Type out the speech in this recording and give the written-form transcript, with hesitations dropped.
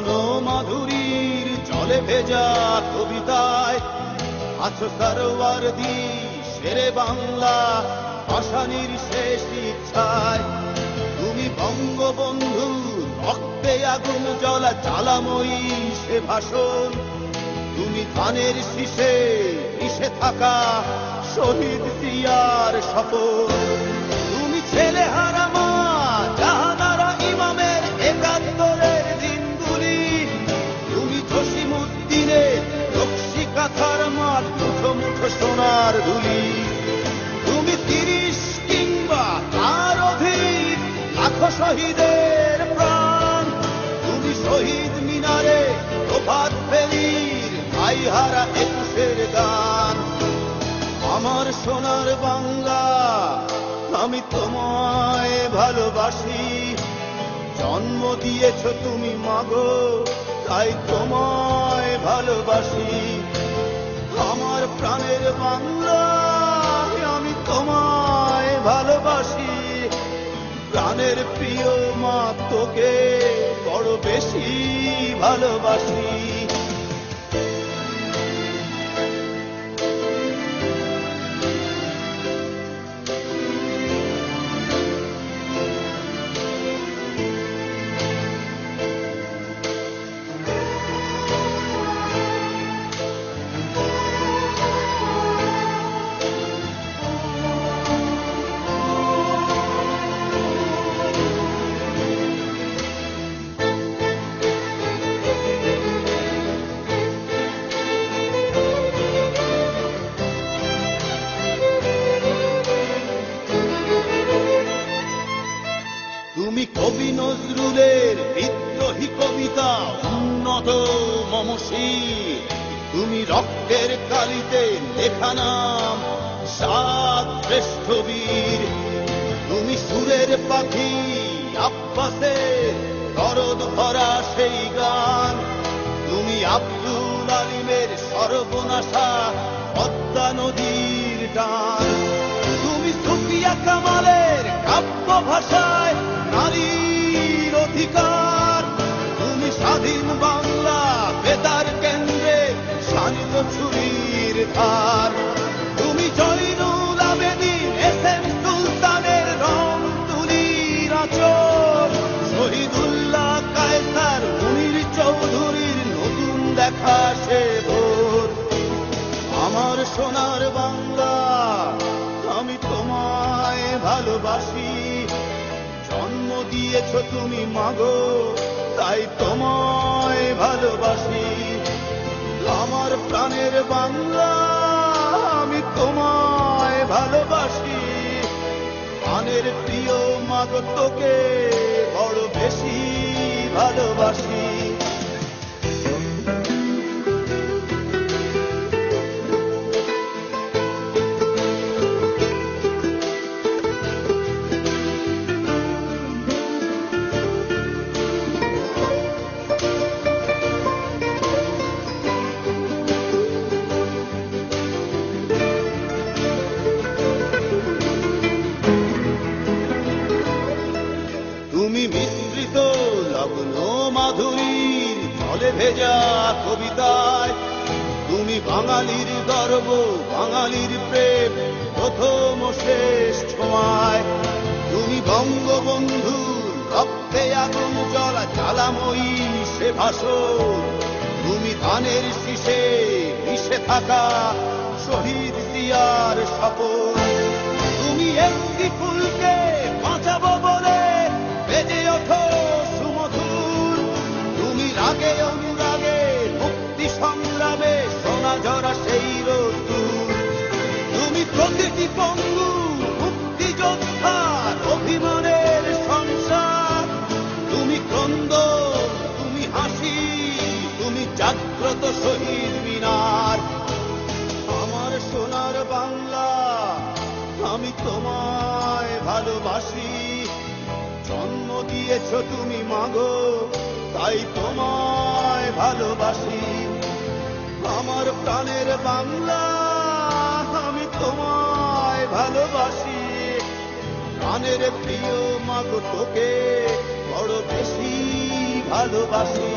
লগ্ন মাধুরীর জলে ভেজা কবিতায় আছো সরওয়ারদি শেরে বাংলা ভাষানির শেষ ইচ্ছায়। তুমি বঙ্গবন্ধু রক্তে আগুন জ্বলা জ্বালাময়ী সে ভাষণ। তুমি ধানের শীষে মিশে থাকা শহীদ জিয়ার শপথ। তুমি ছেলে হারা মা জাহানারা ইমামের একাত্তরের দিনগুলি। তুমি জসিমউদ্দিনের নকশি কাঁথার মাঠ মুঠো মুঠো সোনার ধুলি। তুমি ৩০ কিংবা তার অধিক লাখো শহীদের প্রাণ। তুমি শহীদ মিনারে প্রভাত ফেরির ভাইহারা ২১-এর গান। আমার সোনার বাংলা আমি তোমায় ভালোবাসি। জন্ম দিয়েছ তুমি মাগো তাই তোমায় ভালোবাসি। আমার প্রাণের বাংলা আমি তোমায় ভালোবাসি। প্রাণের প্রিয় মা তোকে বড় বেশি ভালোবাসি। তুমি কবি নজরুলের বিদ্রোহী কবিতা উন্নত মমশীর। তুমি রক্তের কালিতে লেখা নাম সাত শ্রেষ্ঠ বীর। তুমি সুরের পাখি আব্বাসের দরদ ভরা সেই গান। তুমি আব্দুল আলিমের সর্বনাশা পদ্মা নদীর টান। তুমি সুফিয়া কামালের কাব্য ভাষায় নারীর অধিকার। তুমি স্বাধীন বাংলা বেতার কেন্দ্রে শানিত ছুরির ধার। তুমি জয়নুল আবেদিন এস.এম. সুলতানের রং তুলির আঁচল। শহীদুল্লাহ কায়সার মুনির চৌধুরীর নতুন দেখা সে ভোর। আমার সোনার বাংলা আমি তোমায় ভালোবাসি। জন্ম দিয়েছ তুমি মাগো তাই তোমায় ভালোবাসি। আমার প্রাণের বাংলা আমি তোমায় ভালোবাসি। প্রাণের প্রিয় মাগো তোকে বড় বেশি ভালোবাসি। তুমি মিশ্রিত লগ্ন মাধুরীর জলে ভেজা কবিতায়। তুমি বাঙালির গর্ব বাঙালির প্রেম প্রথম শেষ ছোঁয়ায়। তুমি বঙ্গবন্ধু রক্তে আগুন জ্বলা জ্বালাময়ী সে ভাষণ। তুমি ধানের শীষে মিশে থাকা শহীদ জিয়ার শপথ। তুমি একটি ফুলকে বাঁচাবো বলে বেজে ওঠো সুমধুর। তুমি রাগে অনুরাগে মুক্তি সংগ্রামে সোনা ঝরা সেই রোদ্দুর। তুমি প্রতিটি পঙ্গু মুক্তিযোদ্ধার অভিমানের সংসার। তুমি ক্রন্দন তুমি হাসি তুমি জাগ্রত শহীদ মিনার। আমার সোনার বাংলা আমি তোমায় ভালোবাসি। জন্ম দিয়েছ তুমি মাগো তাই তোমায় ভালোবাসি। আমার প্রাণের বাংলা আমি তোমায় ভালোবাসি। প্রাণের প্রিয় মাগো তোকে বড় বেশি ভালোবাসি।